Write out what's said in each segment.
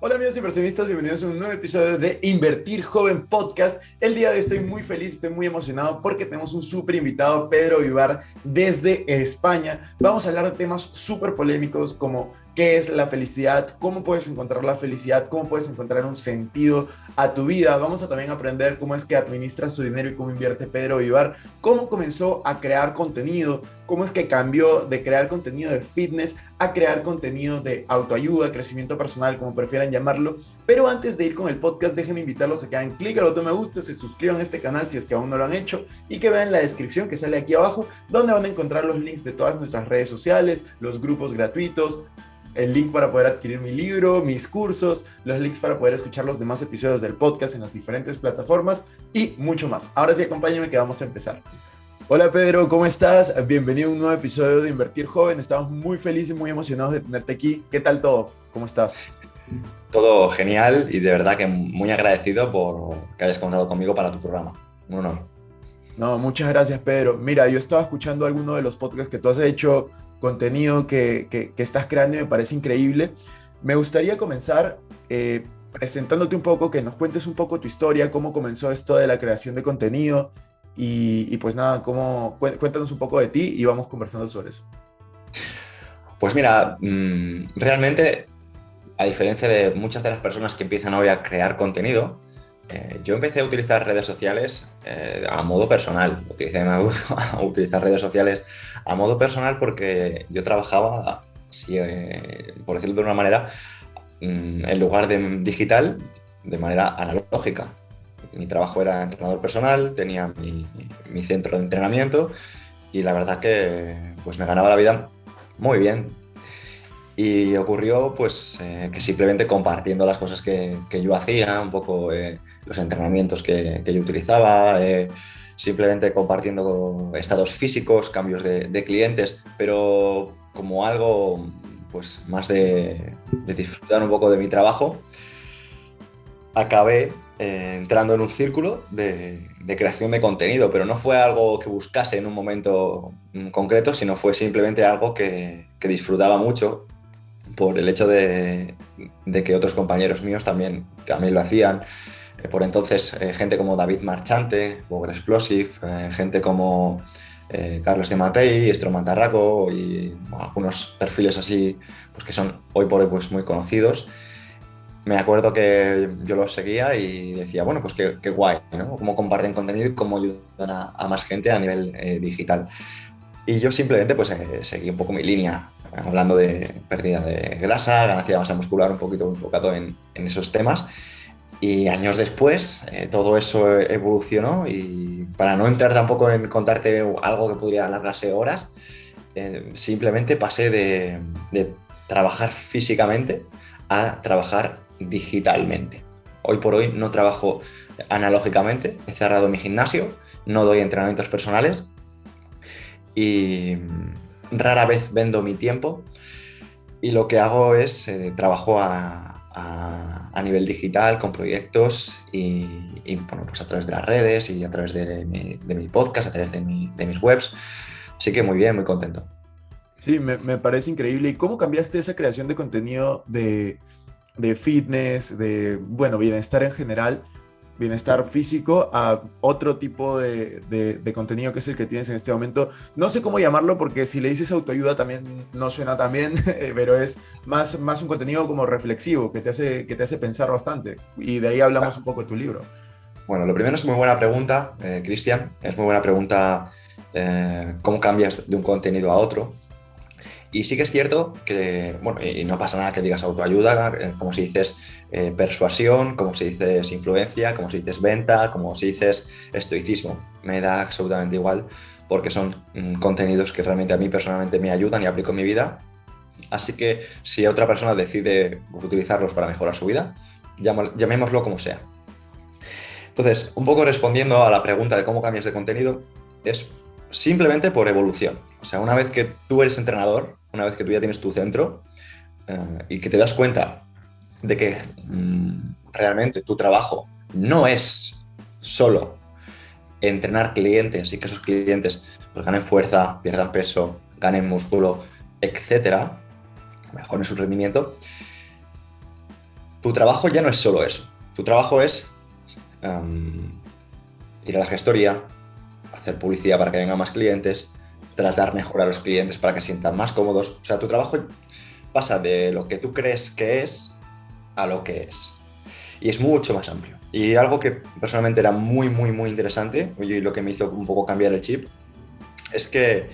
Hola amigos inversionistas, bienvenidos a un nuevo episodio de Invertir Joven Podcast. El día de hoy estoy muy feliz, estoy muy emocionado porque tenemos un súper invitado, Pedro Vivar, desde España. Vamos a hablar de temas súper polémicos como qué es la felicidad, cómo puedes encontrar la felicidad, cómo puedes encontrar un sentido a tu vida. Vamos a también aprender cómo es que administra su dinero y cómo invierte Pedro Vivar, cómo comenzó a crear contenido, cómo es que cambió de crear contenido de fitness a crear contenido de autoayuda, crecimiento personal, como prefieran llamarlo. Pero antes de ir con el podcast, déjenme invitarlos a que hagan clic al botón me gusta, se suscriban a este canal si es que aún no lo han hecho y que vean la descripción que sale aquí abajo, donde van a encontrar los links de todas nuestras redes sociales, los grupos gratuitos, el link para poder adquirir mi libro, mis cursos, los links para poder escuchar los demás episodios del podcast en las diferentes plataformas y mucho más. Ahora sí, acompáñenme que vamos a empezar. Hola Pedro, ¿cómo estás? Bienvenido a un nuevo episodio de Invertir Joven. Estamos muy felices y muy emocionados de tenerte aquí. ¿Qué tal todo? ¿Cómo estás? Todo genial y de verdad que muy agradecido por que hayas contado conmigo para tu programa. Un honor. No, muchas gracias Pedro. Mira, yo estaba escuchando alguno de los podcasts que tú has hecho, contenido que estás creando y me parece increíble. Me gustaría comenzar presentándote un poco, que nos cuentes un poco tu historia, cómo comenzó esto de la creación de contenido y pues nada, cuéntanos un poco de ti y vamos conversando sobre eso. Pues mira, realmente, a diferencia de muchas de las personas que empiezan hoy a crear contenido, yo empecé a utilizar redes sociales a modo personal. A utilizar redes sociales a modo personal porque yo trabajaba, por decirlo de una manera, en lugar de digital, de manera analógica. Mi trabajo era entrenador personal, tenía mi centro de entrenamiento y la verdad que pues me ganaba la vida muy bien. Y ocurrió pues que simplemente compartiendo las cosas que yo hacía, un poco los entrenamientos que yo utilizaba, simplemente compartiendo estados físicos, cambios de clientes, pero como algo pues más de disfrutar un poco de mi trabajo, acabé entrando en un círculo de creación de contenido, pero no fue algo que buscase en un momento concreto, sino fue simplemente algo que disfrutaba mucho por el hecho de que otros compañeros míos también lo hacían. Por entonces, gente como David Marchante, Boger Explosive, gente como Carlos de Matei, Stroman Tarraco y bueno, algunos perfiles así pues que son hoy por hoy pues, muy conocidos. Me acuerdo que yo los seguía y decía, bueno, pues qué guay, ¿no? Cómo comparten contenido y cómo ayudan a más gente a nivel digital. Y yo simplemente pues seguí un poco mi línea, hablando de pérdida de grasa, ganancia de masa muscular, un poquito enfocado en esos temas. Y años después todo eso evolucionó y para no entrar tampoco en contarte algo que podría alargarse horas, simplemente pasé de trabajar físicamente a trabajar digitalmente. Hoy por hoy no trabajo analógicamente, he cerrado mi gimnasio, no doy entrenamientos personales y rara vez vendo mi tiempo y lo que hago es trabajo a nivel digital con proyectos y bueno, pues a través de las redes y a través de mi podcast, a través de mis webs. Así que muy bien, muy contento. Sí, me parece increíble. ¿Y cómo cambiaste esa creación de contenido de fitness, de, bueno, bienestar en general, bienestar físico, a otro tipo de contenido que es el que tienes en este momento? No sé cómo llamarlo porque si le dices autoayuda también no suena tan bien, pero es más un contenido como reflexivo, que te hace pensar bastante. Y de ahí hablamos un poco de tu libro. Bueno, lo primero es muy buena pregunta, Cristian. Es muy buena pregunta cómo cambias de un contenido a otro. Y sí que es cierto que, bueno, y no pasa nada que digas autoayuda, como si dices persuasión, como si dices influencia, como si dices venta, como si dices estoicismo. Me da absolutamente igual porque son contenidos que realmente a mí personalmente me ayudan y aplico en mi vida. Así que si otra persona decide utilizarlos para mejorar su vida, llamémoslo como sea. Entonces, un poco respondiendo a la pregunta de cómo cambias de contenido, es simplemente por evolución. O sea, una vez que tú eres entrenador, una vez que tú ya tienes tu centro y que te das cuenta de que realmente tu trabajo no es solo entrenar clientes y que esos clientes pues, ganen fuerza, pierdan peso, ganen músculo, etcétera, mejoren su rendimiento, tu trabajo ya no es solo eso. Tu trabajo es ir a la gestoría, hacer publicidad para que vengan más clientes, tratar mejor a los clientes para que se sientan más cómodos. O sea, tu trabajo pasa de lo que tú crees que es a lo que es. Y es mucho más amplio. Y algo que personalmente era muy, muy, muy interesante, y lo que me hizo un poco cambiar el chip, es que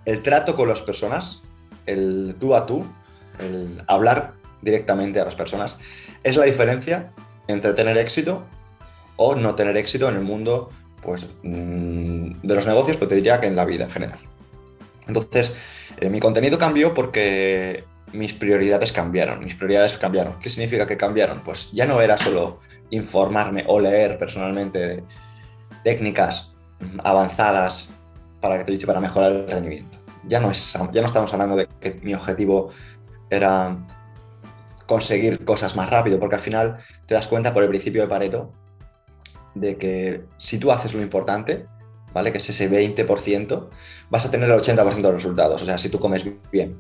el trato con las personas, el tú a tú, el hablar directamente a las personas, es la diferencia entre tener éxito o no tener éxito en el mundo, pues, de los negocios, pero te diría que en la vida en general. Entonces, mi contenido cambió porque mis prioridades cambiaron. ¿Qué significa que cambiaron? Pues ya no era solo informarme o leer personalmente de técnicas avanzadas para mejorar el rendimiento. Ya no estamos hablando de que mi objetivo era conseguir cosas más rápido, porque al final te das cuenta por el principio de Pareto de que si tú haces lo importante, ¿vale? Que es ese 20%, vas a tener el 80% de los resultados. O sea, si tú comes bien,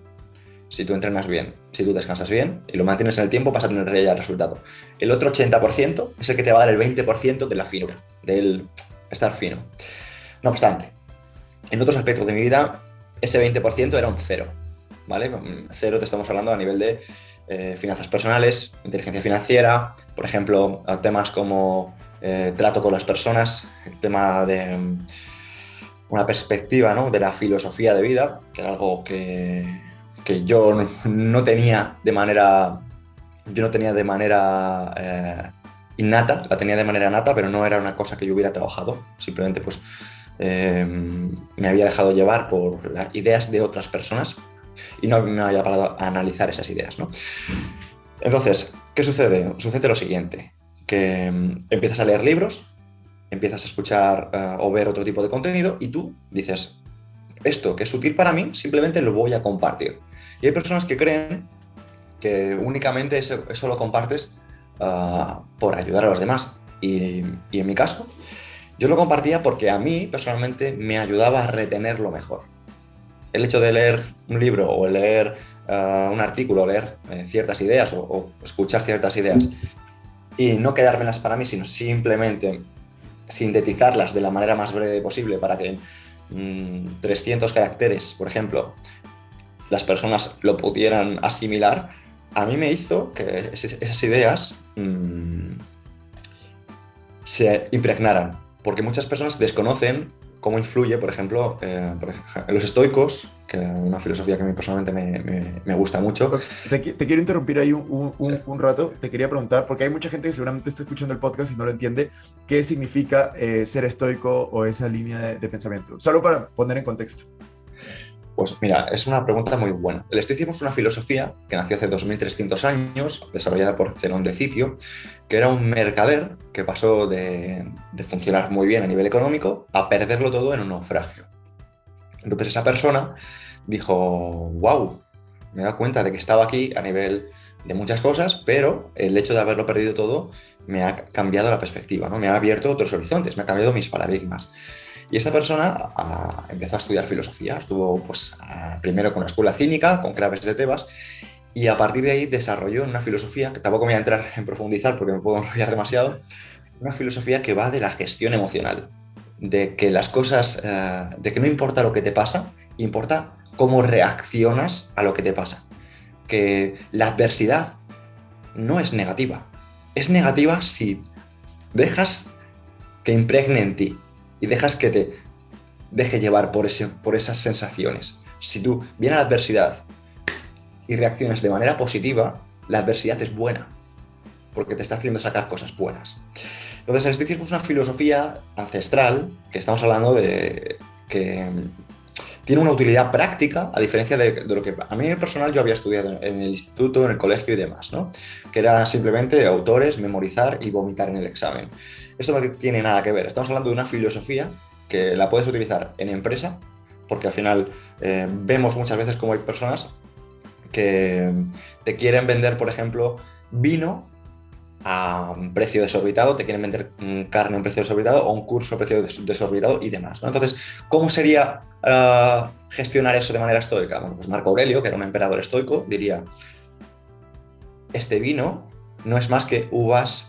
si tú entrenas bien, si tú descansas bien y lo mantienes en el tiempo, vas a tener ya el resultado. El otro 80% es el que te va a dar el 20% de la finura, del estar fino. No obstante, en otros aspectos de mi vida, ese 20% era un cero, ¿vale? Cero te estamos hablando a nivel de finanzas personales, inteligencia financiera, por ejemplo, temas como trato con las personas, el tema de una perspectiva, ¿no?, de la filosofía de vida, que era algo que yo no tenía de manera innata, la tenía de manera nata, pero no era una cosa que yo hubiera trabajado, simplemente pues me había dejado llevar por las ideas de otras personas y no me había parado a analizar esas ideas, ¿no? Entonces, ¿qué sucede? Sucede lo siguiente, que empiezas a leer libros, empiezas a escuchar o ver otro tipo de contenido y tú dices, esto que es útil para mí, simplemente lo voy a compartir. Y hay personas que creen que únicamente eso lo compartes por ayudar a los demás. Y en mi caso, yo lo compartía porque a mí personalmente me ayudaba a retenerlo mejor. El hecho de leer un libro o leer un artículo, o leer ciertas ideas o escuchar ciertas ideas y no quedármelas para mí, sino simplemente sintetizarlas de la manera más breve posible para que en 300 caracteres, por ejemplo, las personas lo pudieran asimilar, a mí me hizo que esas ideas se impregnaran, porque muchas personas desconocen cómo influye, por ejemplo, los estoicos, que es una filosofía que a mí personalmente me gusta mucho. Te quiero interrumpir ahí un rato, te quería preguntar, porque hay mucha gente que seguramente está escuchando el podcast y no lo entiende, ¿qué significa ser estoico o esa línea de pensamiento? Solo para poner en contexto. Pues mira, es una pregunta muy buena. El estoicismo es una filosofía que nació hace 2300 años, desarrollada por Zenón de Citio, que era un mercader que pasó de funcionar muy bien a nivel económico a perderlo todo en un naufragio. Entonces esa persona dijo, wow, me he dado cuenta de que estaba aquí a nivel de muchas cosas, pero el hecho de haberlo perdido todo me ha cambiado la perspectiva, ¿no? Me ha abierto otros horizontes, me ha cambiado mis paradigmas. Y esta persona empezó a estudiar filosofía, estuvo pues, primero con la escuela cínica, con Craves de Tebas, y a partir de ahí desarrolló una filosofía, que tampoco me voy a entrar en profundizar porque me puedo enrollar demasiado, una filosofía que va de la gestión emocional, de que las cosas, de que no importa lo que te pasa, importa cómo reaccionas a lo que te pasa. Que la adversidad no es negativa si dejas que impregne en ti y dejas que te deje llevar por esas sensaciones. Si tú viene la adversidad y reaccionas de manera positiva, la adversidad es buena, porque te está haciendo sacar cosas buenas. Entonces, el estoicismo es una filosofía ancestral, que estamos hablando de que tiene una utilidad práctica, a diferencia de lo que a mí en personal yo había estudiado en el instituto, en el colegio y demás, ¿no? Que era simplemente autores, memorizar y vomitar en el examen. Esto no tiene nada que ver. Estamos hablando de una filosofía que la puedes utilizar en empresa, porque al final vemos muchas veces cómo hay personas que te quieren vender, por ejemplo, vino a un precio desorbitado, te quieren vender carne a un precio desorbitado o un curso a precio desorbitado y demás, ¿no? Entonces, ¿cómo sería gestionar eso de manera estoica? Bueno, pues Marco Aurelio, que era un emperador estoico, diría, este vino no es más que uvas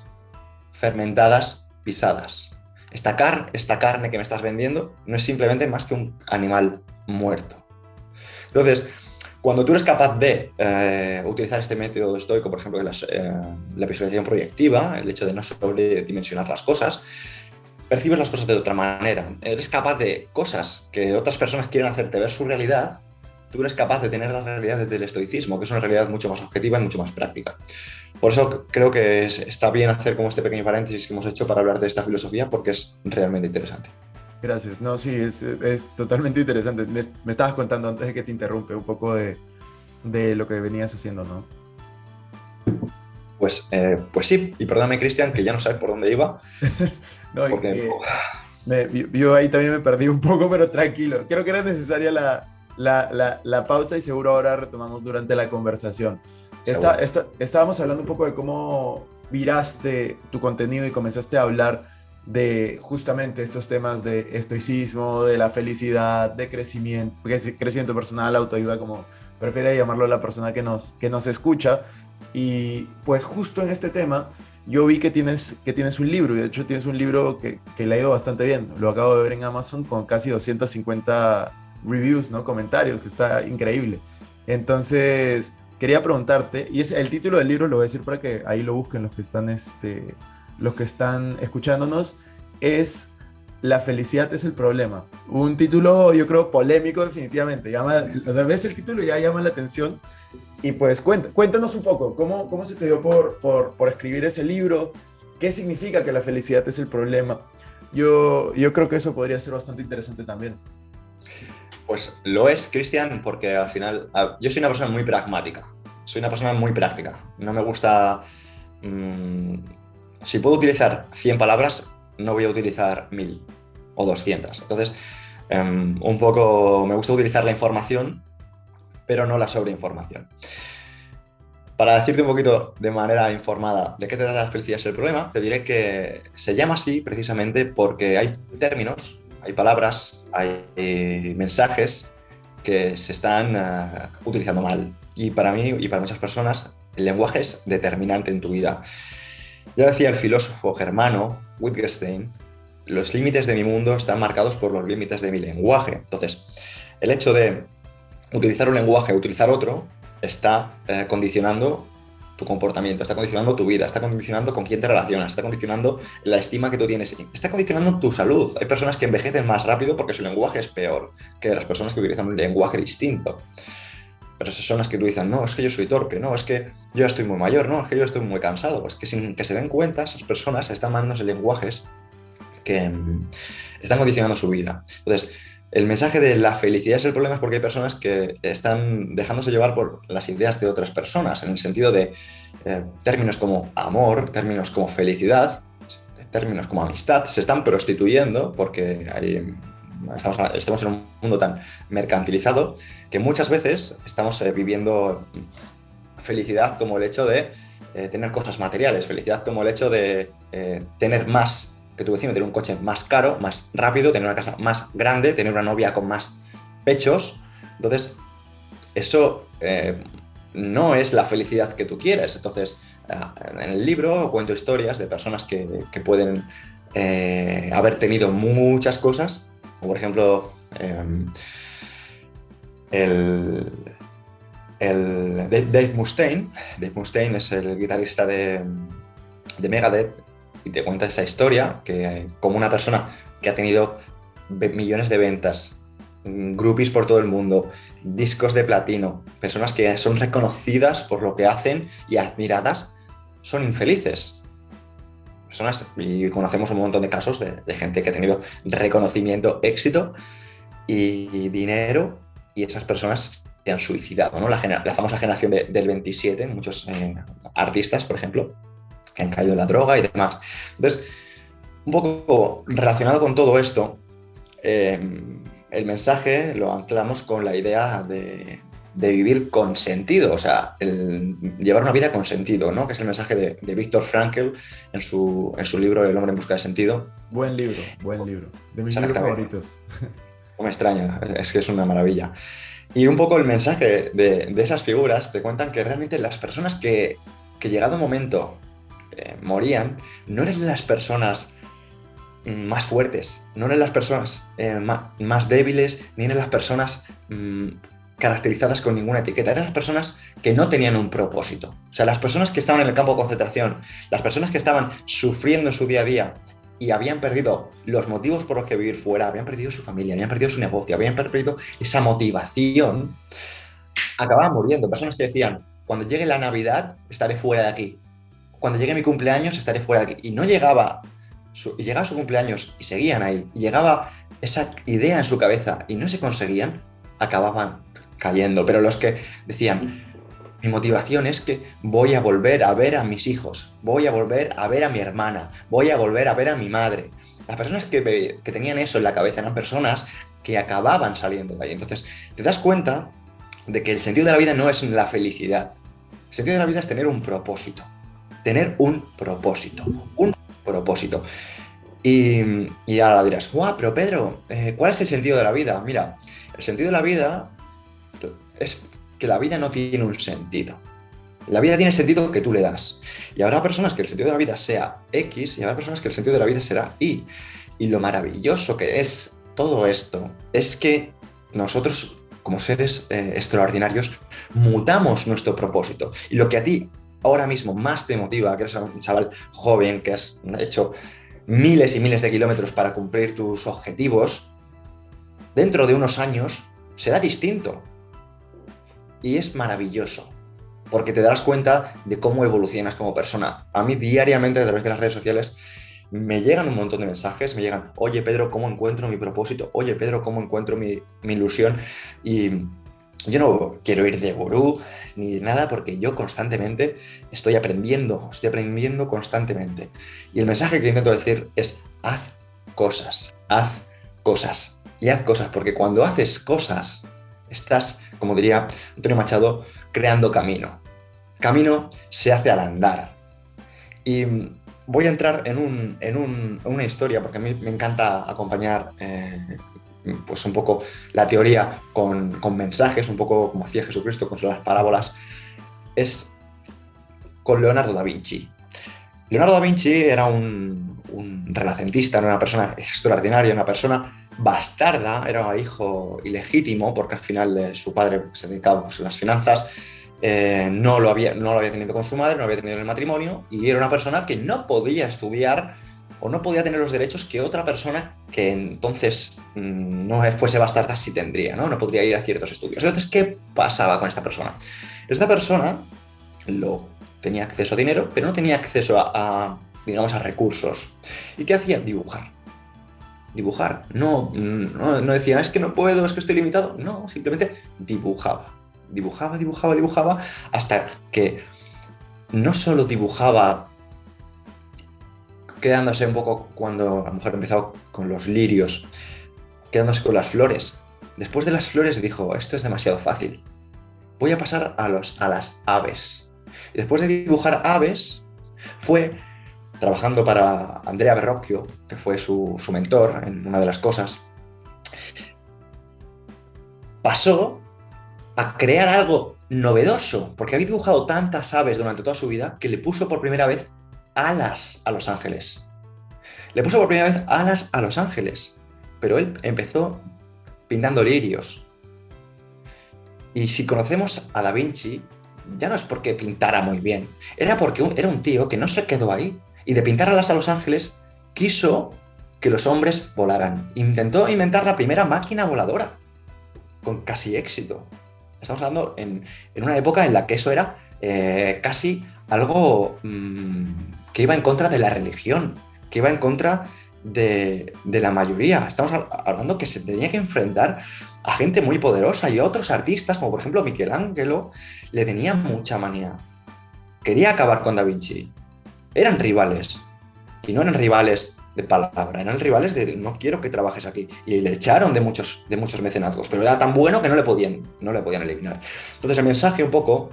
fermentadas pisadas. Esta carne que me estás vendiendo no es simplemente más que un animal muerto. Entonces, cuando tú eres capaz de utilizar este método estoico, por ejemplo, la visualización proyectiva, el hecho de no sobredimensionar las cosas, percibes las cosas de otra manera. Eres capaz de cosas que otras personas quieren hacerte ver su realidad, tú eres capaz de tener la realidad desde el estoicismo, que es una realidad mucho más objetiva y mucho más práctica. Por eso creo que está bien hacer como este pequeño paréntesis que hemos hecho para hablar de esta filosofía, porque es realmente interesante. Gracias. No, sí, es totalmente interesante. Me estabas contando antes de que te interrumpe un poco de lo que venías haciendo, ¿no? Pues sí, y perdóname, Cristian, que ya no sabes por dónde iba. No, Porque... yo ahí también me perdí un poco, pero tranquilo. Creo que era necesaria la pausa y seguro ahora retomamos durante la conversación. Estábamos hablando un poco de cómo viraste tu contenido y comenzaste a hablar de justamente estos temas de estoicismo, de la felicidad, de crecimiento personal, autoayuda, como prefiere llamarlo la persona que nos escucha. Y pues justo en este tema yo vi que tienes un libro, y de hecho tienes un libro que le ha ido bastante bien. Lo acabo de ver en Amazon con casi 250 reviews, ¿no? Comentarios, que está increíble. Entonces, quería preguntarte, y el título del libro lo voy a decir para que ahí lo busquen los que están escuchándonos, es La felicidad es el problema. Un título, yo creo, polémico definitivamente. O sea, ves el título y ya llama la atención. Y pues cuéntanos un poco, ¿cómo se te dio por escribir ese libro? ¿Qué significa que la felicidad es el problema? Yo creo que eso podría ser bastante interesante también. Pues lo es, Cristian, porque al final yo soy una persona muy pragmática, soy una persona muy práctica. No me gusta... si puedo utilizar 100 palabras, no voy a utilizar 1000 o 200. Entonces, un poco me gusta utilizar la información, pero no la sobreinformación. Para decirte un poquito de manera informada de qué trata la felicidad es el problema, te diré que se llama así precisamente porque hay términos, hay palabras, hay mensajes que se están utilizando mal. Y para mí y para muchas personas, el lenguaje es determinante en tu vida. Ya decía el filósofo germano Wittgenstein, los límites de mi mundo están marcados por los límites de mi lenguaje. Entonces, el hecho de utilizar un lenguaje o utilizar otro está condicionando tu comportamiento, está condicionando tu vida, está condicionando con quién te relacionas, está condicionando la estima que tú tienes, está condicionando tu salud. Hay personas que envejecen más rápido porque su lenguaje es peor que las personas que utilizan un lenguaje distinto. Pero esas son las que tú dices, no, es que yo soy torpe, no, es que yo ya estoy muy mayor, no, es que yo estoy muy cansado. Es que sin que se den cuenta, esas personas están mandando lenguajes que están condicionando su vida. Entonces, el mensaje de la felicidad es el problema es porque hay personas que están dejándose llevar por las ideas de otras personas, en el sentido de términos como amor, términos como felicidad, términos como amistad, se están prostituyendo porque estamos en un mundo tan mercantilizado que muchas veces estamos viviendo felicidad como el hecho de tener cosas materiales, felicidad como el hecho de tener más que tu vecino, tener un coche más caro, más rápido, tener una casa más grande, tener una novia con más pechos. Entonces, eso no es la felicidad que tú quieres. Entonces, en el libro cuento historias de personas que pueden haber tenido muchas cosas, como por ejemplo Dave Mustaine. Dave Mustaine es el guitarrista de Megadeth, y te cuenta esa historia que como una persona que ha tenido millones de ventas, groupies por todo el mundo, discos de platino, personas que son reconocidas por lo que hacen y admiradas, son infelices. Personas, y conocemos un montón de casos de gente que ha tenido reconocimiento, éxito y dinero, y esas personas se han suicidado, ¿no? La famosa generación del 27, muchos artistas, por ejemplo, que han caído en la droga y demás. Entonces, un poco relacionado con todo esto, el mensaje lo anclamos con la idea de vivir con sentido, o sea, llevar una vida con sentido, ¿no? Que es el mensaje de Viktor Frankl en su libro El hombre en busca de sentido. Buen libro, de mis libros favoritos. No me extraña, es que es una maravilla. Y un poco el mensaje de esas figuras te cuentan que realmente las personas que que llegado un momento morían, no eran las personas más fuertes, no eran las personas más débiles, ni eran las personas caracterizadas con ninguna etiqueta, eran las personas que no tenían un propósito. O sea, las personas que estaban en el campo de concentración, las personas que estaban sufriendo en su día a día y habían perdido los motivos por los que vivir fuera, habían perdido su familia, habían perdido su negocio, habían perdido esa motivación, acababan muriendo. Personas que decían, cuando llegue la Navidad estaré fuera de aquí, cuando llegue mi cumpleaños estaré fuera de aquí. Y no llegaba, llegaba su cumpleaños y seguían ahí, y llegaba esa idea en su cabeza y no se conseguían, acababan cayendo. Pero los que decían, mi motivación es que voy a volver a ver a mis hijos, voy a volver a ver a mi hermana, voy a volver a ver a mi madre. Las personas que tenían eso en la cabeza eran personas que acababan saliendo de ahí. Entonces, te das cuenta de que el sentido de la vida no es la felicidad. El sentido de la vida es tener un propósito. Tener un propósito. Un propósito. Y ahora dirás, guau, pero Pedro, ¿cuál es el sentido de la vida? Mira, el sentido de la vida es que la vida no tiene un sentido. La vida tiene el sentido que tú le das. Y habrá personas que el sentido de la vida sea X y habrá personas que el sentido de la vida será Y. Y lo maravilloso que es todo esto es que nosotros, como seres extraordinarios, mutamos nuestro propósito. Y lo que a ti ahora mismo más te motiva, que eres un chaval joven, que has hecho miles y miles de kilómetros para cumplir tus objetivos, dentro de unos años será distinto. Y es maravilloso, porque te darás cuenta de cómo evolucionas como persona. A mí diariamente a través de las redes sociales me llegan un montón de mensajes, me llegan, oye Pedro, ¿cómo encuentro mi propósito? Oye Pedro, ¿cómo encuentro mi ilusión? Y yo no quiero ir de gurú ni de nada, porque yo constantemente estoy aprendiendo constantemente. Y el mensaje que intento decir es, haz cosas y haz cosas, porque cuando haces cosas estás, como diría Antonio Machado, creando camino. Camino se hace al andar. Y voy a entrar en una historia, porque a mí me encanta acompañar pues un poco la teoría con mensajes, un poco como hacía Jesucristo con las parábolas. Es con Leonardo da Vinci. Leonardo da Vinci era un renacentista, era una persona extraordinaria, una persona bastarda, era hijo ilegítimo, porque al final su padre se dedicaba pues, a las finanzas, no lo había tenido con su madre, no lo había tenido en el matrimonio, y era una persona que no podía estudiar o no podía tener los derechos que otra persona que entonces no fuese bastarda sí tendría, ¿no? No podría ir a ciertos estudios. Entonces, ¿qué pasaba con esta persona? Esta persona tenía acceso a dinero, pero no tenía acceso digamos, a recursos. ¿Y qué hacía? Dibujar. No decía, es que no puedo, es que estoy limitado. No, simplemente dibujaba, hasta que no solo dibujaba quedándose un poco, cuando a lo mejor empezó con los lirios, quedándose con las flores. Después de las flores dijo, esto es demasiado fácil, voy a pasar a las aves. Y después de dibujar aves, fue trabajando para Andrea Verrocchio, que fue su mentor en una de las cosas, pasó a crear algo novedoso, porque había dibujado tantas aves durante toda su vida que le puso por primera vez alas a los ángeles. Pero él empezó pintando lirios. Y si conocemos a Da Vinci, ya no es porque pintara muy bien, era porque era un tío que no se quedó ahí. Y de pintar alas a los ángeles, quiso que los hombres volaran. Intentó inventar la primera máquina voladora, con casi éxito. Estamos hablando en una época en la que eso era casi algo que iba en contra de la religión, que iba en contra de la mayoría. Estamos hablando que se tenía que enfrentar a gente muy poderosa y a otros artistas, como por ejemplo Michelangelo, le tenía mucha manía. Quería acabar con Da Vinci. Eran rivales, y no eran rivales de palabra, eran rivales de no quiero que trabajes aquí. Y le echaron de muchos mecenazgos, pero era tan bueno que no le podían eliminar. Entonces el mensaje un poco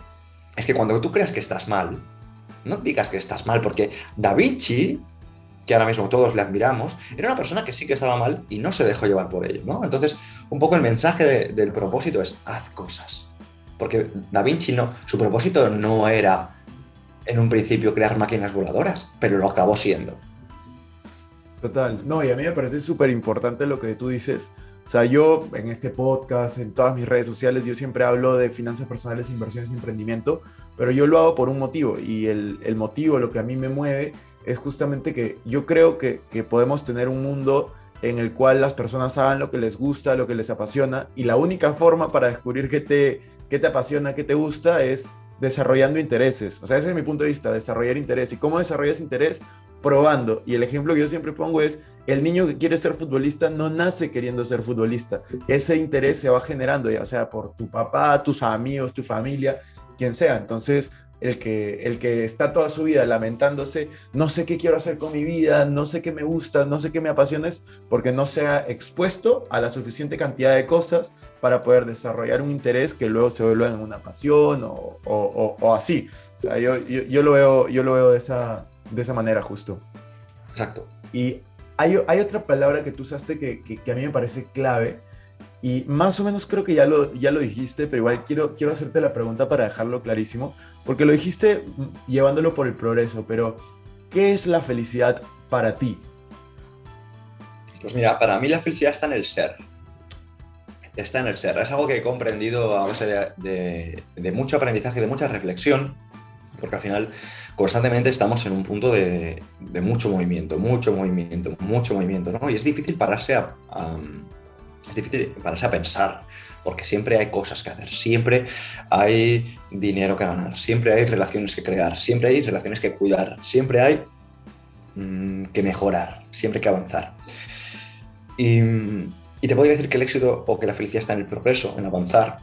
es que cuando tú creas que estás mal, no digas que estás mal, porque Da Vinci, que ahora mismo todos le admiramos, era una persona que sí que estaba mal y no se dejó llevar por ello, ¿no? Entonces, un poco el mensaje del propósito es haz cosas. Porque Da Vinci su propósito no era en un principio crear máquinas voladoras, pero lo acabó siendo. Total. No, y a mí me parece súper importante lo que tú dices. O sea, yo en este podcast, en todas mis redes sociales, yo siempre hablo de finanzas personales, inversiones y emprendimiento, pero yo lo hago por un motivo. Y el motivo, lo que a mí me mueve, es justamente que yo creo que podemos tener un mundo en el cual las personas hagan lo que les gusta, lo que les apasiona, y la única forma para descubrir qué te apasiona, qué te gusta, es desarrollando intereses. O sea, ese es mi punto de vista, desarrollar interés. ¿Y cómo desarrollas interés? Probando. Y el ejemplo que yo siempre pongo es, el niño que quiere ser futbolista no nace queriendo ser futbolista. Ese interés se va generando, ya sea por tu papá, tus amigos, tu familia, quien sea. Entonces, el que está toda su vida lamentándose, no sé qué quiero hacer con mi vida, no sé qué me gusta, no sé qué me apasiona, es porque no se ha expuesto a la suficiente cantidad de cosas para poder desarrollar un interés que luego se vuelva en una pasión o así. O sea, yo lo veo de esa manera justo. Exacto. Y hay otra palabra que tú usaste que a mí me parece clave, y más o menos creo que ya lo dijiste, pero igual quiero hacerte la pregunta para dejarlo clarísimo, porque lo dijiste llevándolo por el progreso, pero ¿qué es la felicidad para ti? Pues mira, para mí la felicidad está en el ser. Está en el ser. Es algo que he comprendido a base de mucho aprendizaje, de mucha reflexión, porque al final constantemente estamos en un punto de mucho movimiento, ¿no? Y es difícil pararse es difícil pararse a pensar, porque siempre hay cosas que hacer, siempre hay dinero que ganar, siempre hay relaciones que crear, siempre hay relaciones que cuidar, siempre hay que mejorar, siempre hay que avanzar. Y te podría decir que el éxito o que la felicidad está en el progreso, en avanzar,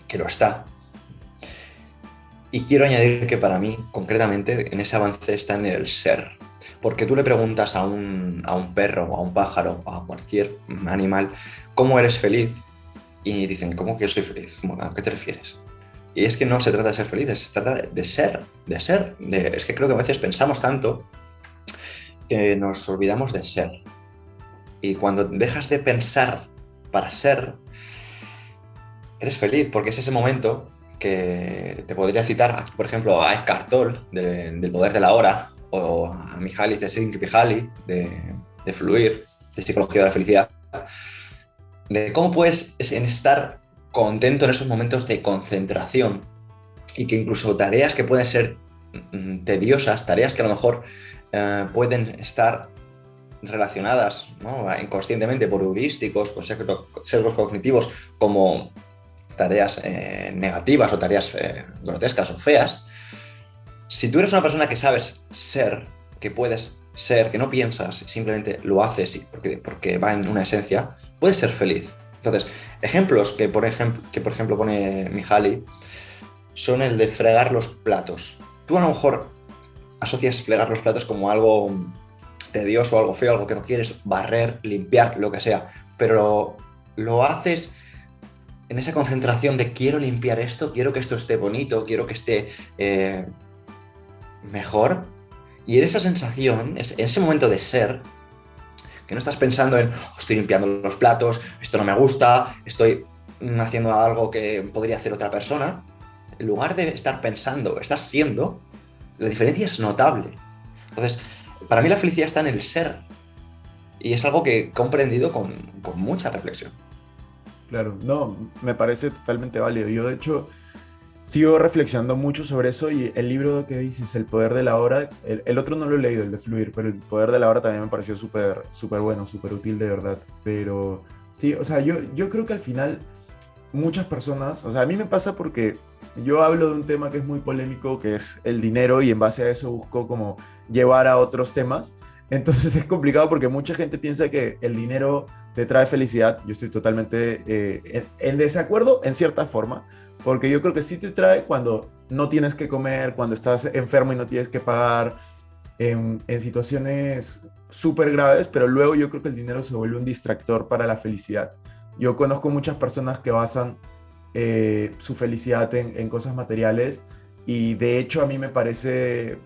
que lo está. Y quiero añadir que para mí, concretamente, en ese avance está en el ser. Porque tú le preguntas a un perro, a un pájaro, a cualquier animal, ¿cómo eres feliz? Y dicen, ¿cómo que yo soy feliz? ¿A qué te refieres? Y es que no se trata de ser felices, se trata de ser. Es que creo que a veces pensamos tanto que nos olvidamos de ser. Y cuando dejas de pensar para ser, eres feliz, porque es ese momento que te podría citar, por ejemplo, a Eckhart Tolle, del Poder de la Hora, o a Mihaly Csikszentmihalyi, de Fluir, de Psicología de la Felicidad, de cómo puedes estar contento en esos momentos de concentración, y que incluso tareas que pueden ser tediosas, tareas que a lo mejor pueden estar relacionadas, ¿no?, inconscientemente por heurísticos, por sesgos cognitivos, como tareas negativas o tareas grotescas o feas. Si tú eres una persona que sabes ser, que puedes ser, que no piensas, simplemente lo haces porque va en una esencia, puedes ser feliz. Entonces, ejemplos que por ejemplo pone Mihaly son el de fregar los platos. Tú a lo mejor asocias fregar los platos como algo tedioso, algo feo, algo que no quieres, barrer, limpiar, lo que sea, pero lo haces en esa concentración de quiero limpiar esto, quiero que esto esté bonito, quiero que esté mejor, y en esa sensación, en ese momento de ser, que no estás pensando en estoy limpiando los platos, esto no me gusta, estoy haciendo algo que podría hacer otra persona, en lugar de estar pensando, estás siendo, la diferencia es notable. Entonces, para mí la felicidad está en el ser, y es algo que he comprendido con mucha reflexión. Claro, no, me parece totalmente válido. Yo, de hecho, sigo reflexionando mucho sobre eso, y el libro que dices, El Poder de la Hora, el otro no lo he leído, el de Fluir, pero El Poder de la Hora también me pareció súper bueno, súper útil de verdad. Pero sí, o sea, yo creo que al final muchas personas, o sea, a mí me pasa porque yo hablo de un tema que es muy polémico, que es el dinero, y en base a eso busco como llevar a otros temas. Entonces es complicado porque mucha gente piensa que el dinero te trae felicidad. Yo estoy totalmente en desacuerdo en cierta forma, porque yo creo que sí te trae cuando no tienes que comer, cuando estás enfermo y no tienes que pagar, en situaciones súper graves, pero luego yo creo que el dinero se vuelve un distractor para la felicidad. Yo conozco muchas personas que basan su felicidad en cosas materiales, y de hecho a mí me parece,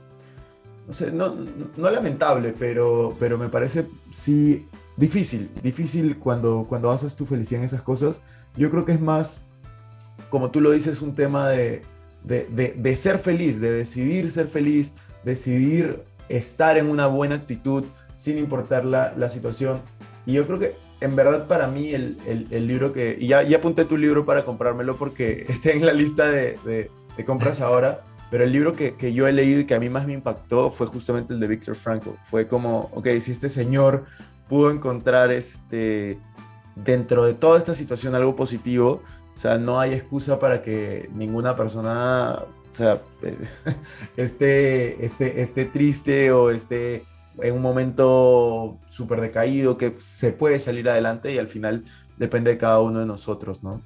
no sé, no lamentable, pero me parece sí difícil cuando basas tu felicidad en esas cosas. Yo creo que es más, como tú lo dices, un tema de ser feliz, de decidir ser feliz, decidir estar en una buena actitud sin importar la situación. Y yo creo que en verdad para mí el libro que, y ya apunté tu libro para comprármelo porque está en la lista de compras ahora, pero el libro que yo he leído y que a mí más me impactó fue justamente el de Viktor Frankl. Fue como, ok, si este señor pudo encontrar dentro de toda esta situación algo positivo, o sea, no hay excusa para que ninguna persona, o sea, esté triste o esté en un momento súper decaído, que se puede salir adelante y al final depende de cada uno de nosotros, ¿no?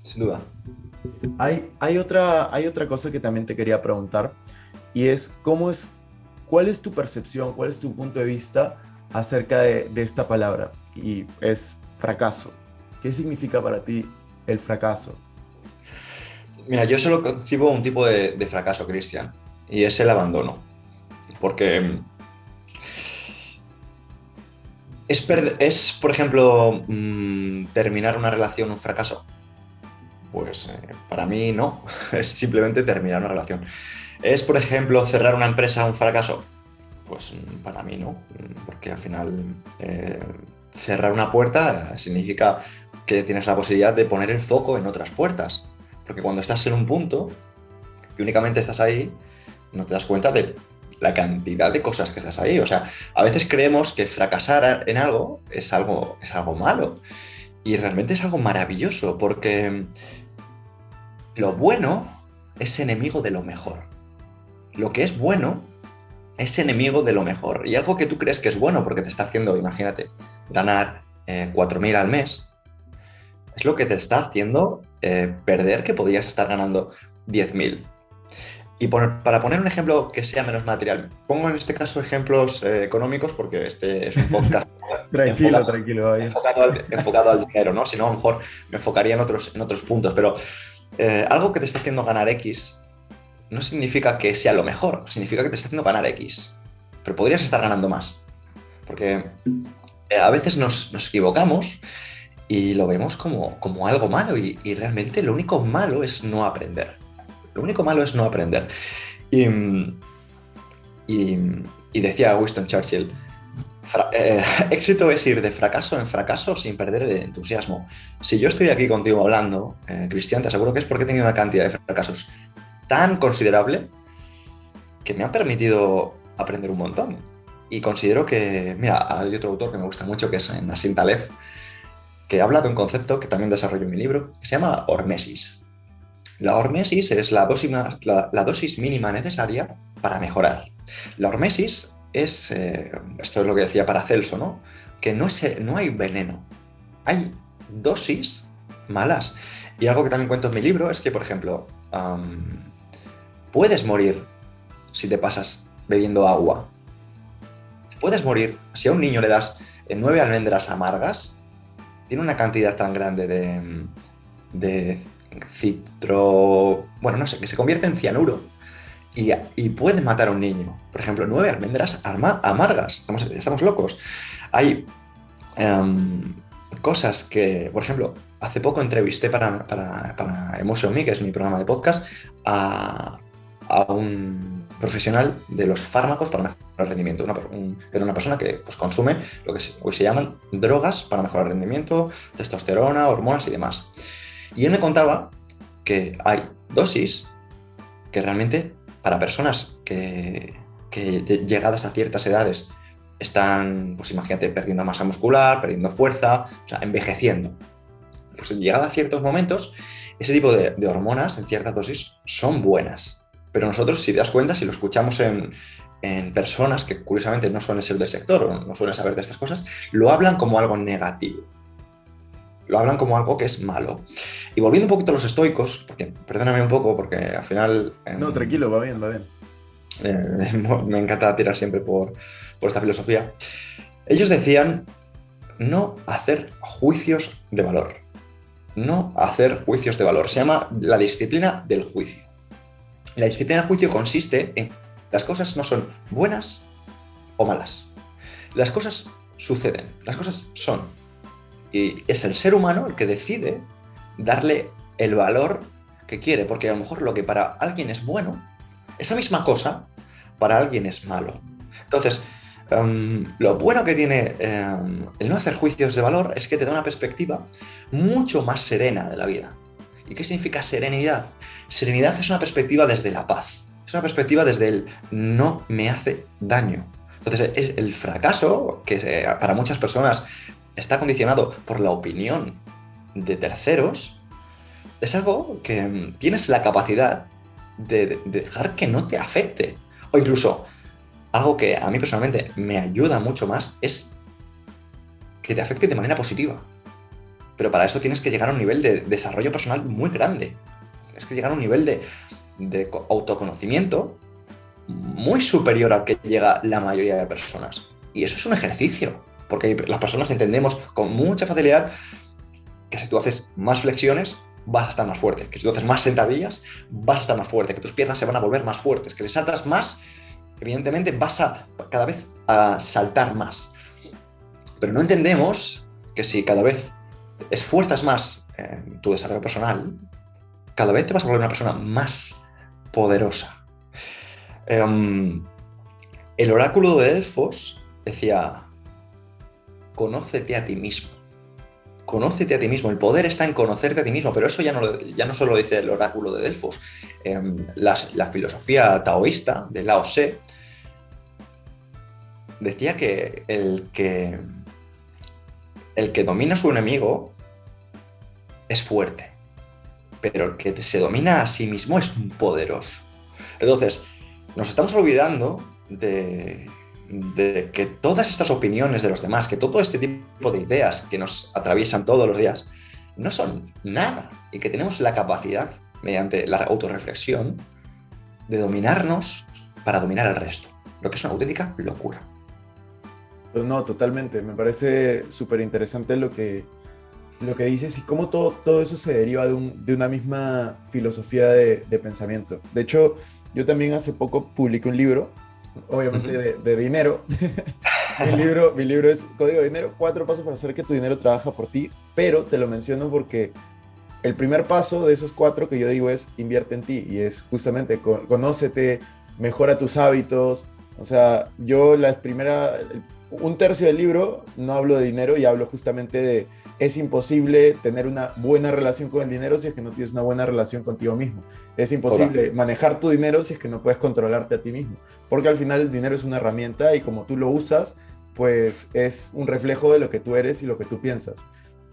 Sin duda. Hay otra cosa que también te quería preguntar y es, ¿cuál es tu percepción, cuál es tu punto de vista acerca de esta palabra? Y es fracaso. ¿Qué significa para ti el fracaso? Mira, yo solo concibo un tipo de fracaso, Cristian, y es el abandono. Porque por ejemplo, terminar una relación un fracaso. Pues para mí no, es simplemente terminar una relación. ¿Es, por ejemplo, cerrar una empresa un fracaso? Pues para mí no, porque al final cerrar una puerta significa que tienes la posibilidad de poner el foco en otras puertas. Porque cuando estás en un punto y únicamente estás ahí, no te das cuenta de la cantidad de cosas que estás ahí. O sea, a veces creemos que fracasar en algo es algo malo. Y realmente es algo maravilloso, porque lo bueno es enemigo de lo mejor. Lo que es bueno es enemigo de lo mejor. Y algo que tú crees que es bueno porque te está haciendo, imagínate, ganar 4.000 al mes, es lo que te está haciendo perder que podrías estar ganando 10.000. Y para poner un ejemplo que sea menos material, pongo en este caso ejemplos económicos porque este es un podcast Tranquilo. enfocado al dinero, ¿no? Si no, a lo mejor me enfocaría en otros puntos. Pero algo que te esté haciendo ganar X no significa que sea lo mejor, significa que te está haciendo ganar X. Pero podrías estar ganando más. Porque a veces nos equivocamos y lo vemos como algo malo y realmente lo único malo es no aprender. Lo único malo es no aprender. Y decía Winston Churchill, éxito es ir de fracaso en fracaso sin perder el entusiasmo. Si yo estoy aquí contigo hablando, Cristian, te aseguro que es porque he tenido una cantidad de fracasos tan considerable que me han permitido aprender un montón. Y considero que, mira, hay otro autor que me gusta mucho, que es Nassim Taleb, que habla de un concepto que también desarrollo en mi libro, que se llama hormesis. La hormesis es la dosis mínima necesaria para mejorar. La hormesis es, esto es lo que decía Paracelso, ¿no? Que no hay veneno, hay dosis malas. Y algo que también cuento en mi libro es que, por ejemplo, puedes morir si te pasas bebiendo agua. Puedes morir si a un niño le das 9 almendras amargas, tiene una cantidad tan grande de bueno, no sé, que se convierte en cianuro y puede matar a un niño. Por ejemplo, 9 almendras amargas. Estamos locos. Hay cosas que, por ejemplo, hace poco entrevisté para Emotion Me, que es mi programa de podcast, a un profesional de los fármacos para mejorar el rendimiento. Era una persona que pues, consume lo que hoy se llaman drogas para mejorar el rendimiento, testosterona, hormonas y demás. Y él me contaba que hay dosis que realmente para personas que llegadas a ciertas edades están, pues imagínate, perdiendo masa muscular, perdiendo fuerza, o sea, envejeciendo. Pues llegada a ciertos momentos, ese tipo de hormonas en ciertas dosis son buenas. Pero nosotros, si te das cuenta, si lo escuchamos en personas que curiosamente no suelen ser del sector o no suelen saber de estas cosas, lo hablan como algo negativo. Lo hablan como algo que es malo. Y volviendo un poquito a los estoicos, porque perdóname un poco, porque al final... No, tranquilo, va bien. Me encanta tirar siempre por esta filosofía. Ellos decían no hacer juicios de valor. No hacer juicios de valor. Se llama la disciplina del juicio. La disciplina del juicio consiste en las cosas no son buenas o malas. Las cosas suceden, las cosas son. Y es el ser humano el que decide darle el valor que quiere, porque a lo mejor lo que para alguien es bueno, esa misma cosa para alguien es malo. Entonces, lo bueno que tiene el no hacer juicios de valor es que te da una perspectiva mucho más serena de la vida. ¿Y qué significa serenidad? Serenidad es una perspectiva desde la paz, es una perspectiva desde el no me hace daño. Entonces, el fracaso, que para muchas personas está condicionado por la opinión de terceros, es algo que tienes la capacidad de dejar que no te afecte. O incluso, algo que a mí personalmente me ayuda mucho más es que te afecte de manera positiva. Pero para eso tienes que llegar a un nivel de desarrollo personal muy grande. Tienes que llegar a un nivel de autoconocimiento muy superior al que llega la mayoría de personas. Y eso es un ejercicio, porque las personas entendemos con mucha facilidad que si tú haces más flexiones, vas a estar más fuerte, que si tú haces más sentadillas, vas a estar más fuerte, que tus piernas se van a volver más fuertes, que si saltas más, evidentemente vas a cada vez a saltar más. Pero no entendemos que si cada vez esfuerzas más en tu desarrollo personal, cada vez te vas a volver una persona más poderosa. El oráculo de Delfos decía: conócete a ti mismo. Conócete a ti mismo. El poder está en conocerte a ti mismo, pero eso ya no solo lo dice el oráculo de Delfos. La filosofía taoísta de Lao Tse decía que el que domina a su enemigo es fuerte, pero el que se domina a sí mismo es poderoso. Entonces, nos estamos olvidando de que todas estas opiniones de los demás, que todo este tipo de ideas que nos atraviesan todos los días, no son nada, y que tenemos la capacidad, mediante la autorreflexión, de dominarnos para dominar al resto, lo que es una auténtica locura. Pues no, totalmente. Me parece súper interesante lo que dices y cómo todo eso se deriva de una misma filosofía de pensamiento. De hecho, yo también hace poco publiqué un libro, obviamente de dinero. Mi libro es Código de Dinero, 4 pasos para hacer que tu dinero trabaja por ti, pero te lo menciono porque el primer paso de esos 4 que yo digo es invierte en ti, y es justamente conócete, mejora tus hábitos. O sea, yo un tercio del libro no hablo de dinero y hablo justamente de: es imposible tener una buena relación con el dinero si es que no tienes una buena relación contigo mismo. Es imposible manejar tu dinero si es que no puedes controlarte a ti mismo. Porque al final el dinero es una herramienta y como tú lo usas, pues es un reflejo de lo que tú eres y lo que tú piensas.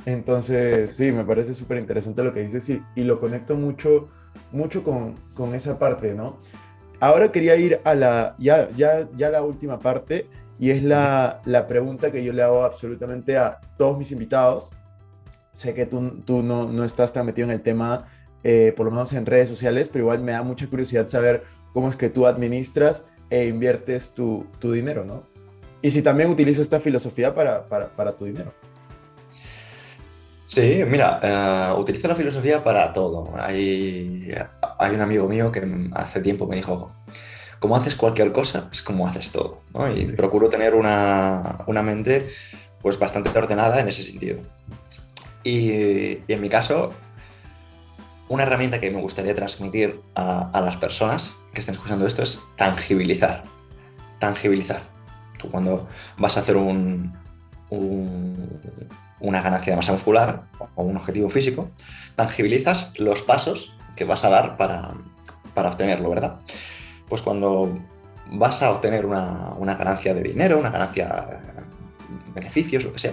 Entonces, sí, me parece súper interesante lo que dices y lo conecto mucho con esa parte, ¿no? Ahora quería ir a la última parte, y es la pregunta que yo le hago absolutamente a todos mis invitados. Sé que tú no estás tan metido en el tema, por lo menos en redes sociales, pero igual me da mucha curiosidad saber cómo es que tú administras e inviertes tu dinero, ¿no? Y si también utilizas esta filosofía para tu dinero. Sí, mira, utilizo la filosofía para todo. Hay un amigo mío que hace tiempo me dijo: como haces cualquier cosa, es como haces todo, ¿no? Sí. Y procuro tener una mente pues bastante ordenada en ese sentido. Y en mi caso, una herramienta que me gustaría transmitir a las personas que estén escuchando esto es tangibilizar. Tangibilizar. Tú cuando vas a hacer una ganancia de masa muscular o un objetivo físico, tangibilizas los pasos que vas a dar para obtenerlo, ¿verdad? Pues cuando vas a obtener una ganancia de dinero, una ganancia de beneficios, lo que sea,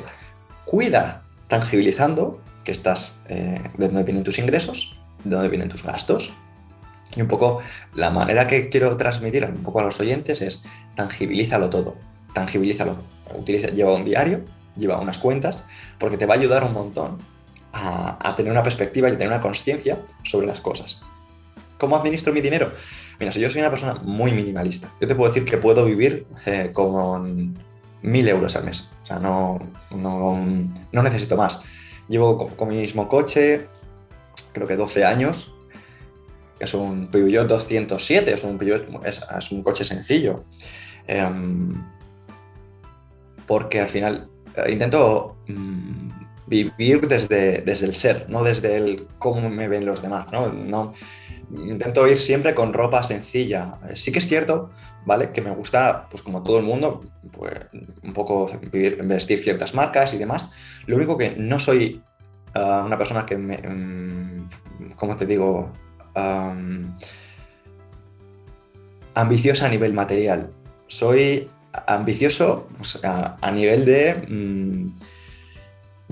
cuida tangibilizando que estás de dónde vienen tus ingresos, de dónde vienen tus gastos. Y un poco la manera que quiero transmitir un poco a los oyentes es: tangibilízalo todo, tangibilízalo. Lleva un diario, lleva unas cuentas, porque te va a ayudar un montón a tener una perspectiva y a tener una conciencia sobre las cosas. ¿Cómo administro mi dinero? Mira, si yo soy una persona muy minimalista, yo te puedo decir que puedo vivir con 1.000 euros al mes. O sea, no necesito más. Llevo con mi mismo coche, creo que 12 años. Es un Peugeot 207, es un coche sencillo. Porque al final intento vivir desde el ser, no desde el cómo me ven los demás, ¿no? No, intento ir siempre con ropa sencilla. Sí que es cierto, ¿vale? Que me gusta, pues como todo el mundo, pues un poco vestir ciertas marcas y demás. Lo único que no soy una persona que ¿cómo te digo? Ambiciosa a nivel material. Soy ambicioso, pues, a nivel de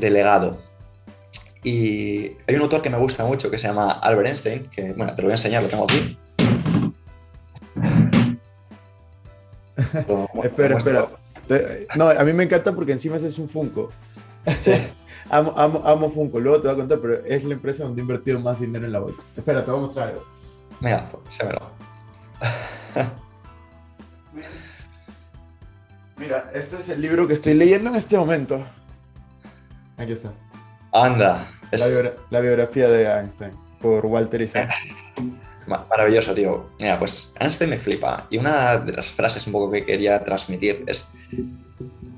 legado. Y hay un autor que me gusta mucho que se llama Albert Einstein, que, bueno, te lo voy a enseñar, lo tengo aquí. Espera. No, a mí me encanta porque encima ese es un Funko. Sí. amo Funko, luego te voy a contar, pero es la empresa donde he invertido más dinero en la bolsa. Espera, te voy a mostrar algo. Mira, sémelo. Mira, este es el libro que estoy leyendo en este momento. Aquí está. Anda. La biografía de Einstein, por Walter Isaacson. Maravilloso, tío. Mira, pues Einstein me flipa. Y una de las frases un poco que quería transmitir es: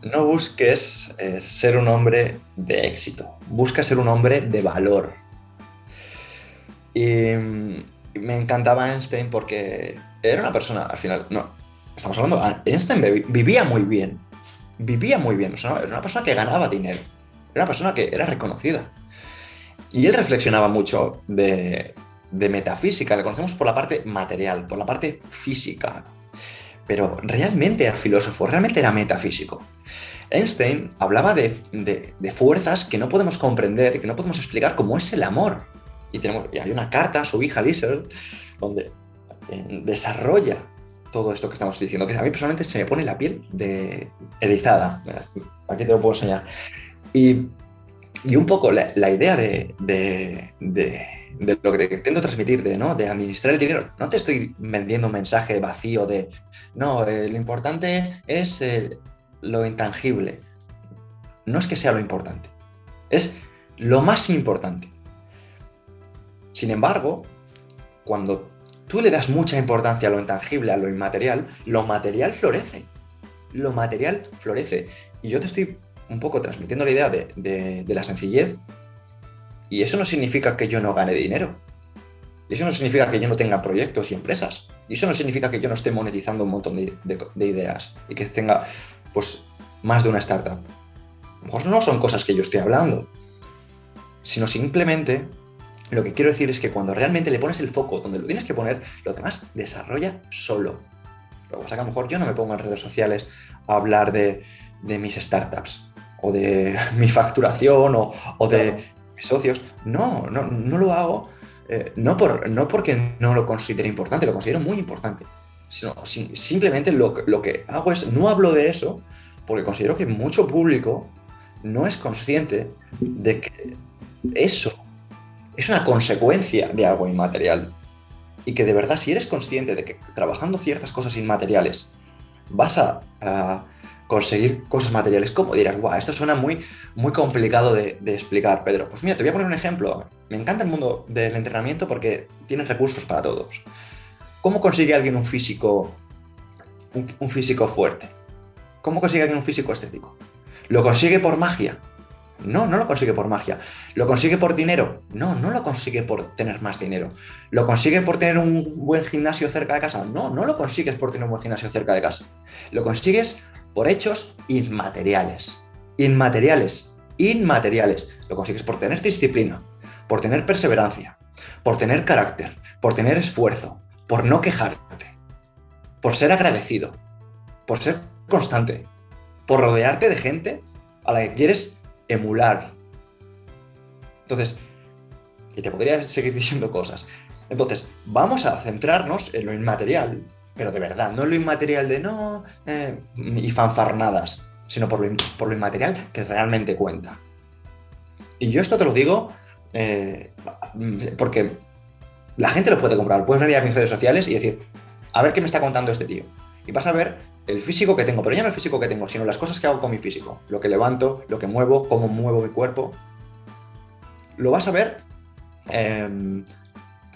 no busques ser un hombre de éxito, busca ser un hombre de valor. Y me encantaba Einstein porque era una persona, al final, no, estamos hablando, Einstein vivía muy bien, o sea, era una persona que ganaba dinero, era una persona que era reconocida. Y él reflexionaba mucho de metafísica, le conocemos por la parte material, por la parte física, pero realmente era filósofo, realmente era metafísico. Einstein hablaba de fuerzas que no podemos comprender, que no podemos explicar, como es el amor. Y hay una carta a su hija Liesel donde desarrolla todo esto que estamos diciendo, que a mí personalmente se me pone la piel erizada. Aquí te lo puedo enseñar. Y un poco la idea de lo que te intento transmitir, de administrar el dinero. No te estoy vendiendo un mensaje vacío de, no, lo importante es lo intangible. No es que sea lo importante, es lo más importante. Sin embargo, cuando tú le das mucha importancia a lo intangible, a lo inmaterial, lo material florece. Lo material florece. Y yo te estoy un poco transmitiendo la idea de la sencillez, y eso no significa que yo no gane dinero. Y eso no significa que yo no tenga proyectos y empresas. Y eso no significa que yo no esté monetizando un montón de ideas y que tenga, pues, más de una startup. A lo mejor no son cosas que yo estoy hablando, sino simplemente lo que quiero decir es que cuando realmente le pones el foco donde lo tienes que poner, lo demás desarrolla solo. Lo que pasa es que a lo mejor yo no me pongo en redes sociales a hablar de mis startups o de mi facturación o de mis socios. No lo hago, no porque no lo considere importante, lo considero muy importante. Sino, simplemente lo que hago es, no hablo de eso porque considero que mucho público no es consciente de que eso es una consecuencia de algo inmaterial. Y que de verdad, si eres consciente de que trabajando ciertas cosas inmateriales vas a conseguir cosas materiales, ¿cómo dirás? Guau, esto suena muy, muy complicado de explicar, Pedro. Pues mira, te voy a poner un ejemplo. Me encanta el mundo del entrenamiento porque tienes recursos para todos. ¿Cómo consigue alguien un físico fuerte? ¿Cómo consigue alguien un físico estético? ¿Lo consigue por magia? No lo consigue por magia. ¿Lo consigue por dinero? No lo consigue por tener más dinero. ¿Lo consigue por tener un buen gimnasio cerca de casa? No lo consigues por tener un buen gimnasio cerca de casa. Lo consigues por hechos inmateriales. Inmateriales. Lo consigues por tener disciplina, por tener perseverancia, por tener carácter, por tener esfuerzo, por no quejarte, por ser agradecido, por ser constante, por rodearte de gente a la que quieres emular. Entonces, y te podría seguir diciendo cosas. Entonces, vamos a centrarnos en lo inmaterial, pero de verdad, no en lo inmaterial de y fanfarnadas, sino por lo inmaterial que realmente cuenta. Y yo esto te lo digo porque la gente lo puede comprar. Puedes venir a mis redes sociales y decir, a ver qué me está contando este tío. Y vas a ver el físico que tengo, pero ya no el físico que tengo, sino las cosas que hago con mi físico. Lo que levanto, lo que muevo, cómo muevo mi cuerpo. Lo vas a ver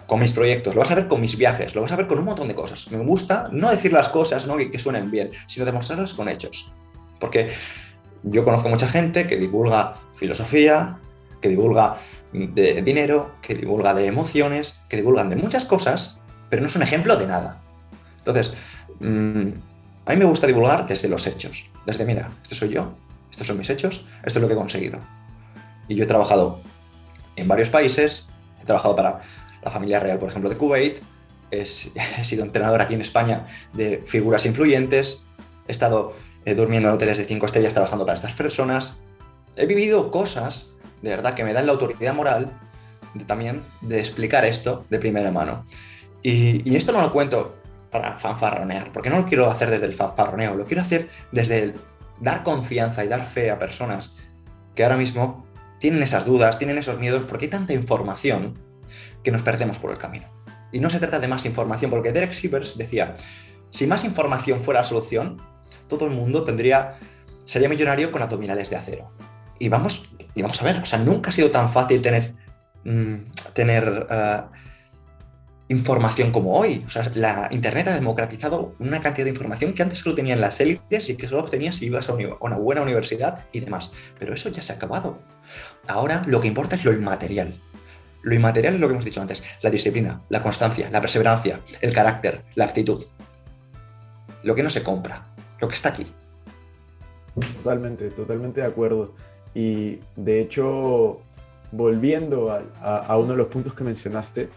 con mis proyectos, lo vas a ver con mis viajes, lo vas a ver con un montón de cosas. Me gusta no decir las cosas que suenen bien, sino demostrarlas con hechos. Porque yo conozco mucha gente que divulga filosofía, que divulga de dinero, que divulga de emociones, que divulgan de muchas cosas, pero no es un ejemplo de nada. Entonces, a mí me gusta divulgar desde los hechos. Desde, mira, este soy yo, estos son mis hechos, esto es lo que he conseguido. Y yo he trabajado en varios países, he trabajado para la familia real, por ejemplo, de Kuwait, he sido entrenador aquí en España de figuras influyentes, he estado durmiendo en hoteles de 5 estrellas trabajando para estas personas. He vivido cosas, de verdad, que me dan la autoridad moral también de explicar esto de primera mano. Y esto no lo cuento para fanfarronear, porque no lo quiero hacer desde el fanfarroneo, lo quiero hacer desde el dar confianza y dar fe a personas que ahora mismo tienen esas dudas, tienen esos miedos, porque hay tanta información que nos perdemos por el camino. Y no se trata de más información, porque Derek Sivers decía, si más información fuera la solución, todo el mundo sería millonario con abdominales de acero. Y vamos a ver, o sea, nunca ha sido tan fácil tener información como hoy. O sea, la Internet ha democratizado una cantidad de información que antes solo tenían las élites y que solo obtenías si ibas a una buena universidad y demás. Pero eso ya se ha acabado. Ahora lo que importa es lo inmaterial. Lo inmaterial es lo que hemos dicho antes, la disciplina, la constancia, la perseverancia, el carácter, la actitud. Lo que no se compra, lo que está aquí. Totalmente de acuerdo. Y de hecho, volviendo a uno de los puntos que mencionaste,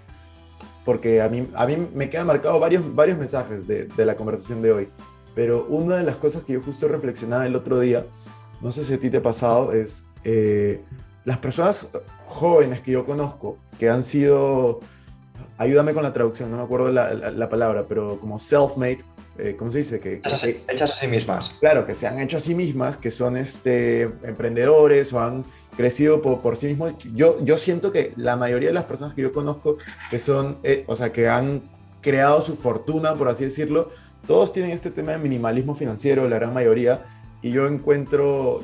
porque a mí me quedan marcados varios mensajes de la conversación de hoy, pero una de las cosas que yo justo reflexionaba el otro día, no sé si a ti te ha pasado, es las personas jóvenes que yo conozco, que han sido, ayúdame con la traducción, no me acuerdo la palabra, pero como self-made, ¿cómo se dice? Hechas a sí mismas. Claro, que se han hecho a sí mismas, que son emprendedores o han crecido por sí mismos. Yo siento que la mayoría de las personas que yo conozco que son, o sea, que han creado su fortuna, por así decirlo, todos tienen este tema de minimalismo financiero, la gran mayoría, y yo encuentro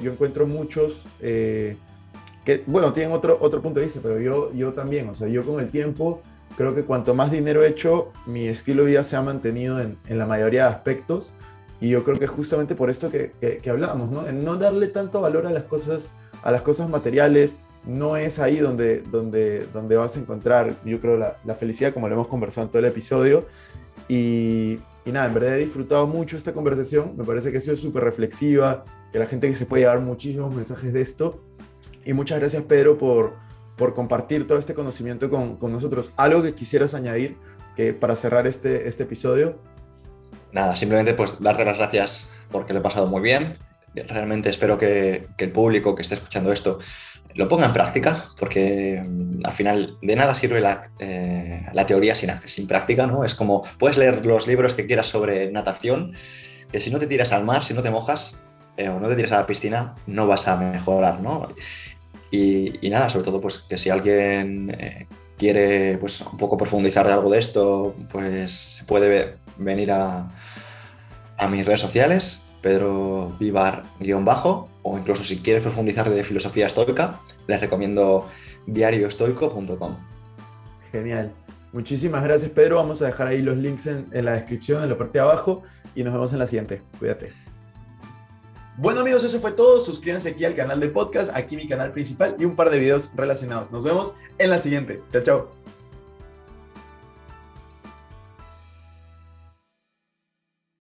muchos que, bueno, tienen otro punto de vista, pero yo también, o sea, yo con el tiempo creo que cuanto más dinero he hecho, mi estilo de vida se ha mantenido en la mayoría de aspectos, y yo creo que justamente por esto que hablábamos, ¿no? En no darle tanto valor a las cosas materiales, no es ahí donde vas a encontrar, yo creo, la felicidad, como lo hemos conversado en todo el episodio. Y nada, en verdad he disfrutado mucho esta conversación, me parece que ha sido súper reflexiva, que la gente que se puede llevar muchísimos mensajes de esto. Y muchas gracias, Pedro, por compartir todo este conocimiento con nosotros. ¿Algo que quisieras añadir para cerrar este episodio? Nada, simplemente pues darte las gracias porque lo he pasado muy bien. Realmente espero que el público que esté escuchando esto lo ponga en práctica, porque al final de nada sirve la teoría sin práctica, ¿no? Es como, puedes leer los libros que quieras sobre natación, que si no te tiras al mar, si no te mojas o no te tiras a la piscina, no vas a mejorar, ¿no? Y nada, sobre todo pues que si alguien quiere pues un poco profundizar de algo de esto, pues se puede venir a mis redes sociales, Pedro Vivar _, o incluso si quieres profundizar de filosofía estoica, les recomiendo diarioestoico.com. Genial. Muchísimas gracias, Pedro. Vamos a dejar ahí los links en la descripción, en la parte de abajo, y nos vemos en la siguiente. Cuídate. Bueno, amigos, eso fue todo. Suscríbanse aquí al canal de podcast, aquí mi canal principal y un par de videos relacionados. Nos vemos en la siguiente. Chao, chao.